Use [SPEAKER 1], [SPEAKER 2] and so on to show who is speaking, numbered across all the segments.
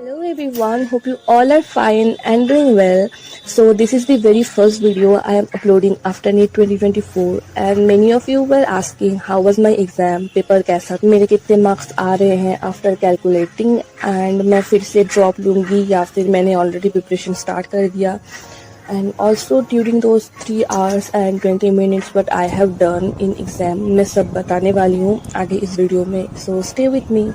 [SPEAKER 1] Hello everyone, hope you all are fine and doing well. So this is the very first video I am uploading after NEET 2024 and many of you were asking how was my exam, paper कैसा, मेरे कितने marks आ रहे हैं after calculating and मैं फिर से drop लूँगी या फिर मैंने ऑलरेडी प्रिपरेशन स्टार्ट कर दिया. And also during those 3 hours and 20 minutes what I have done in exam मैं सब बताने वाली हूँ आगे इस वीडियो में. So stay with me.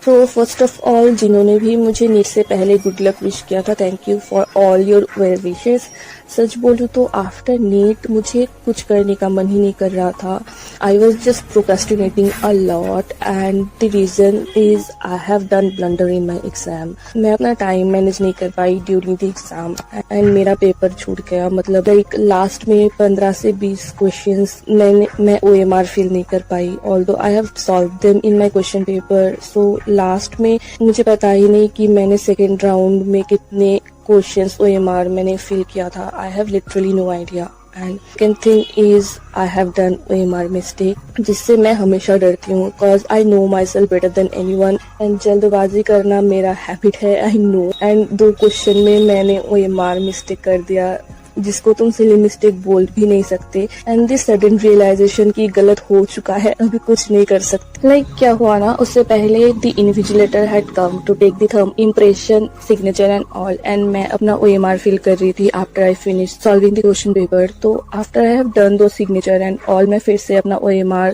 [SPEAKER 1] तो फर्स्ट ऑफ ऑल जिन्होंने भी मुझे नीट से पहले गुड लक विश किया था, thank you for all your well wishes. सच बोलूँ तो आफ्टर नीट मुझे कुछ करने का मन ही नहीं कर रहा था. I was just procrastinating a lot and the reason is I have done blunder in my exam. मैं अपना टाइम मैनेज नहीं कर पाई ड्यूरिंग द एग्जाम एंड मेरा पेपर छूट गया. मतलब लाइक लास्ट में 15 से 20 क्वेश्चंस मैं OMR फिल नहीं कर पाई, although I have solved them in my question paper. So last में मुझे पता ही नहीं कि मैंने सेकेंड राउंड में कितने क्वेश्चंस OMR मैंने फिल किया था. I have literally no idea. And second thing is I have done OMR mistake, जिससे मैं हमेशा डरती हूँ because I know myself better than anyone and जल्दबाजी करना मेरा हैबिट है, आई नो. एंड 2 क्वेश्चन में मैंने OMR मिस्टेक कर दिया जिसको तुम सिली मिस्टेक बोल भी नहीं सकते. एंड दिस सडन रियलाइजेशन की गलत हो चुका है, अभी कुछ नहीं कर सकते. लाइक क्या हुआ ना, उससे पहले the invigilator had come to take the thumb impression signature and all and मैं अपना OMR फिल कर रही थी after I finish solving the question paper. तो आफ्टर आई हैव डन दो सिग्नेचर एंड ऑल मैं फिर से अपना OMR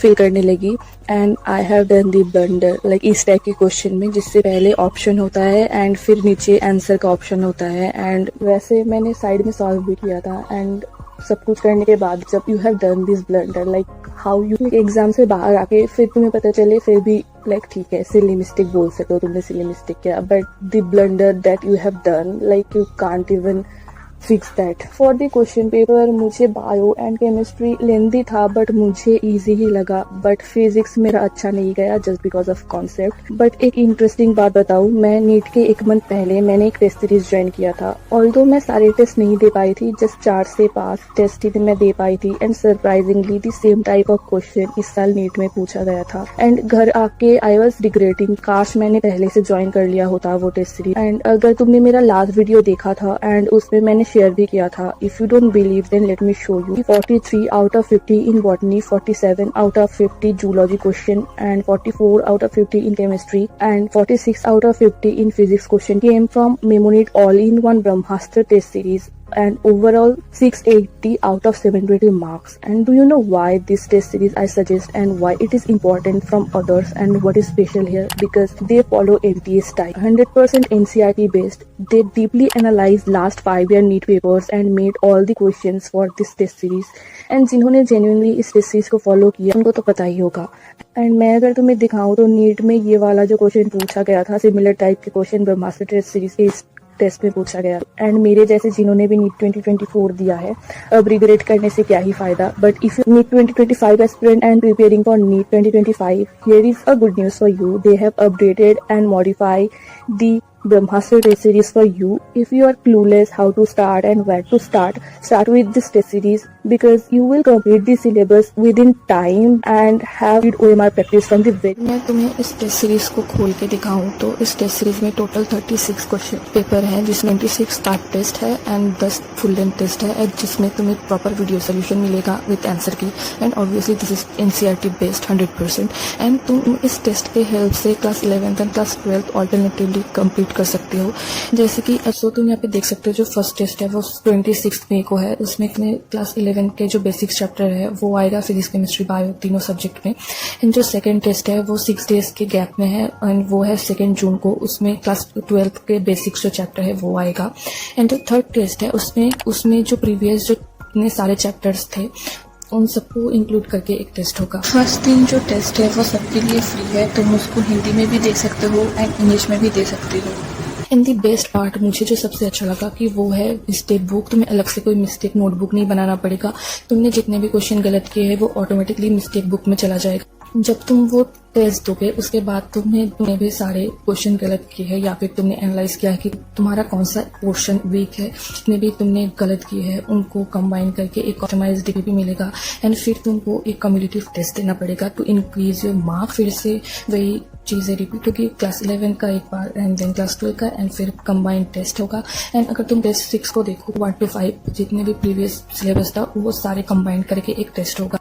[SPEAKER 1] फिल करने लगी and I have done the blunder like इस टाइप के क्वेश्चन में जिससे पहले ऑप्शन होता है एंड फिर नीचे आंसर का ऑप्शन होता है. एंड वैसे मैंने साइड में सॉल्व भी किया था एंड सब कुछ करने के बाद जब you have done this blunder like how you exam से बाहर आके फिर तुम्हें पता चले फिर भी लाइक ठीक है सिली मिस्टेक बोल सकते हो, तुमने सिली मिस्टेक किया, but the blunder that you have done like you can't even fix that. For the question paper मुझे बायो एंड केमिस्ट्री लेंदी था बट मुझे इजी ही लगा, बट फिजिक्स मेरा अच्छा नहीं गया just because of concept. But एक इंटरेस्टिंग बात बताऊँ, मैं नीट के 1 मंथ पहले मैंने एक टेस्ट सीरीज ज्वाइन किया था. ऑल्दो मैं सारे टेस्ट नहीं दे पाई थी, जस्ट 4 से 5 टेस्ट ही मैं दे पाई थी and surprisingly the same type of question इस साल नीट में पूछा गया था. एंड घर आके आई वॉज रिग्रेटिंग काश मैंने पहले से ज्वाइन कर लिया होता वो टेस्ट सीरीज. एंड अगर तुमने मेरा लास्ट वीडियो देखा था एंड उसमें मैंने शेयर भी किया था, if you don't believe then let me show you. 43 out of 50 in botany, 47 out of 50 zoology question and 44 out of 50 in chemistry and 46 out of 50 in physics question came from Mnemonist all-in-one Brahmastra test series and overall 680 out of 720 marks. And do you know why this test series I suggest and why it is important from others and what is special here? Because they follow MTA style, 100% NCERT based. They deeply analyzed last 5-year NEET papers and made all the questions for this test series. And जिन्होंने genuinely इस test series को follow किया उनको तो पता ही होगा. And मैं अगर तुम्हें दिखाऊं तो नीट में ये वाला जो क्वेश्चन पूछा गया था, सिमिलर टाइप के क्वेश्चन ब्रह्मास्त्र टेस्ट सीरीज के इस टेस्ट में पूछा गया. एंड मेरे जैसे जिन्होंने भी नीट 2024 दिया है, अब रिग्रेट करने से क्या ही फायदा. But if you NEET 2025 aspirant and preparing for NEET 2025, here is a good news for you. They have updated and modify the Brahmastra test series for you. If you are clueless how to start and where to start with this test series because you will complete the syllabus within time and have good OMR practice from the very. मैं तुम्हें इस test series को खोल के दिखाऊं तो इस test series में टोटल 36 क्वेश्चन पेपर है जिसमें 26 पार्ट टेस्ट है एंड 10 फुल लेंथ टेस्ट है जिसमें तुम्हें प्रॉपर वीडियो सोल्यूशन मिलेगा विद आंसर की. And obviously this is NCERT based 100% and तुम इस टेस्ट के हेल्प से class 11th and class 12th alternatively complete कर सकते हो. जैसे कि तो तुम यहाँ पे देख सकते हो जो फर्स्ट टेस्ट है वो 26 मई को है. उसमें क्लास 11 के जो बेसिक्स चैप्टर है वो आएगा, फिजिक्स केमिस्ट्री बायो तीनों सब्जेक्ट में. एंड जो सेकंड टेस्ट है वो 6 डेज के गैप में है एंड वो है 2 जून को. उसमें क्लास 12 के बेसिक्स जो चैप्टर है वो आएगा. एंड जो थर्ड टेस्ट है उसमें जो प्रीवियस जो इतने सारे चैप्टर्स थे उन सबको इंक्लूड करके एक टेस्ट होगा. फर्स्ट दिन जो टेस्ट है वो सबके लिए फ्री है, तुम उसको हिंदी में भी दे सकते हो एंड इंग्लिश में भी दे सकते हो. इन दी बेस्ट पार्ट मुझे जो सबसे अच्छा लगा कि वो है मिस्टेक बुक. तुम्हें अलग से कोई मिस्टेक नोटबुक नहीं बनाना पड़ेगा. तुमने जितने भी क्वेश्चन गलत किए हैं वो ऑटोमेटिकली मिस्टेक बुक में चला जाएगा.
[SPEAKER 2] जब तुम वो टेस्ट दोगे उसके बाद तुमने भी सारे क्वेश्चन गलत किए हैं या फिर तुमने एनालाइज किया है कि तुम्हारा कौन सा पोर्शन वीक है, जितने भी तुमने गलत किए हैं उनको कंबाइन करके एक ऑप्टिमाइज डिग्री भी मिलेगा। एंड फिर तुमको एक कम्युनिटिव टेस्ट देना पड़ेगा टू इंक्रीज योर मार्क। फिर से वही चीज़ें रिपीट होगी, क्लास 11 का एक बार एंड देन क्लास 12 का, एंड फिर कंबाइंड टेस्ट होगा। एंड अगर तुम टेस्ट 6 को देखो 1 to 5 जितने भी प्रीवियस सिलेबस था वो सारे कंबाइंड करके एक टेस्ट होगा।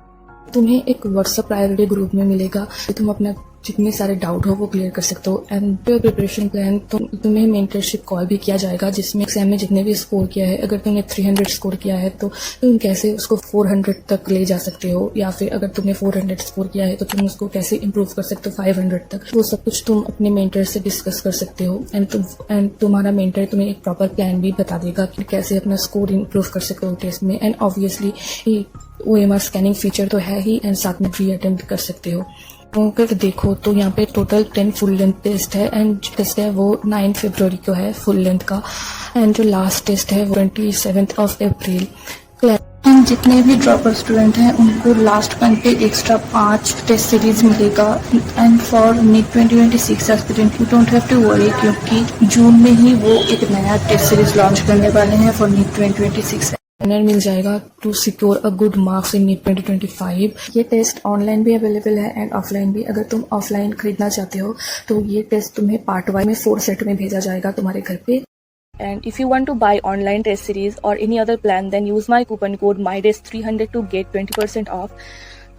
[SPEAKER 2] तुम्हें एक व्हाट्सएप प्रायोरिटी ग्रुप में मिलेगा, तुम अपना जितने सारे डाउट हो वो क्लियर कर सकते हो। एंड प्रिपरेशन प्लान तुम्हें मेंटरशिप कॉल भी किया जाएगा, जिसमें एग्जाम में जितने भी स्कोर किया है, अगर तुमने 300 स्कोर किया है तो तुम कैसे उसको 400 तक ले जा सकते हो, या फिर अगर तुमने 400 स्कोर किया है तो तुम उसको कैसे इम्प्रूव कर सकते हो 500 तक। वो सब कुछ तुम अपने मेंटर से डिस्कस कर सकते हो। एंड तुम्हारा मेंटर तुम्हें एक प्रॉपर प्लान भी बता देगा कि कैसे अपना स्कोर इम्प्रूव कर सकते हो टेस्ट में। And obviously OMR scanning feature तो है ही, एंड साथ में प्री अटेम्प्ट कर सकते हो। तो अगर देखो तो यहाँ पे टोटल 10 फुल लेंथ टेस्ट है, एंड जो टेस्ट है वो 9 फरवरी को है फुल लेंथ का, एंड जो लास्ट टेस्ट है वो 27 अप्रैल। एंड जितने भी ड्रॉपर स्टूडेंट हैं उनको लास्ट मंथ पे एक्स्ट्रा 5 टेस्ट सीरीज मिलेगा। And for NEET 2026 aspirant you don't have to worry, क्योंकि जून में ही वो एक नया टेस्ट सीरीज लॉन्च करने वाले हैं फॉर नीट 2026। मिल जाएगा to secure a good marks in NEET 2025। ये टेस्ट ऑनलाइन भी अवेलेबल है एंड ऑफलाइन भी। अगर तुम ऑफलाइन खरीदना चाहते हो तो ये टेस्ट तुम्हें पार्ट वाइज में 4 सेट में भेजा जाएगा तुम्हारे घर पे।
[SPEAKER 1] And if you want to buy online test series or any other plan, then use my coupon code MYDAYS300 to get 20% off.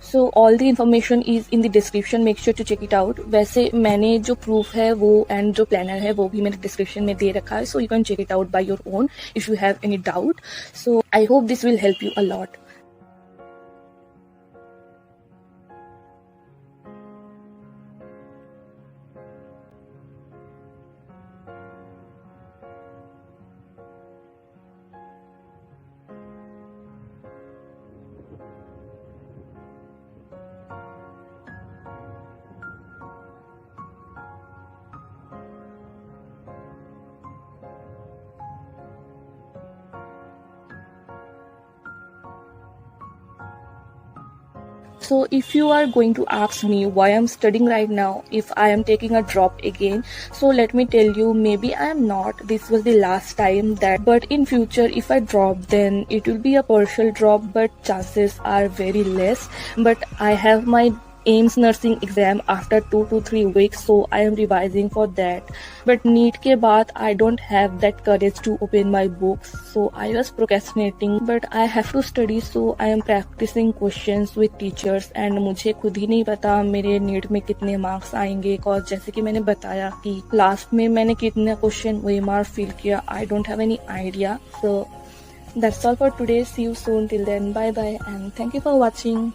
[SPEAKER 1] So all the information is in the description. Make sure to check it out. वैसे मैंने जो proof है वो and जो planner है वो भी मैंने description में दे रखा है. So you can check it out by your own if you have any doubt. So I hope this will help you a lot. So if you are going to ask me why I'm studying right now, if I am taking a drop again, so let me tell you, maybe I am not. This was the last time that, but in future if I drop then it will be a partial drop, but chances are very less. But I have my AIMS nursing exam after 2 to 3 weeks, so I am revising for that. But NEET के बाद I don't have that courage to open my books, so I was procrastinating. But I have to study, so I am practicing questions with teachers. And मुझे खुद ही नहीं पता मेरे NEET में कितने marks आएंगे, और जैसे कि मैंने बताया कि लास्ट में मैंने कितना क्वेश्चन OMR फिल किया, I don't have any idea. So that's all for today. See you soon. Till then, bye bye and thank you for watching.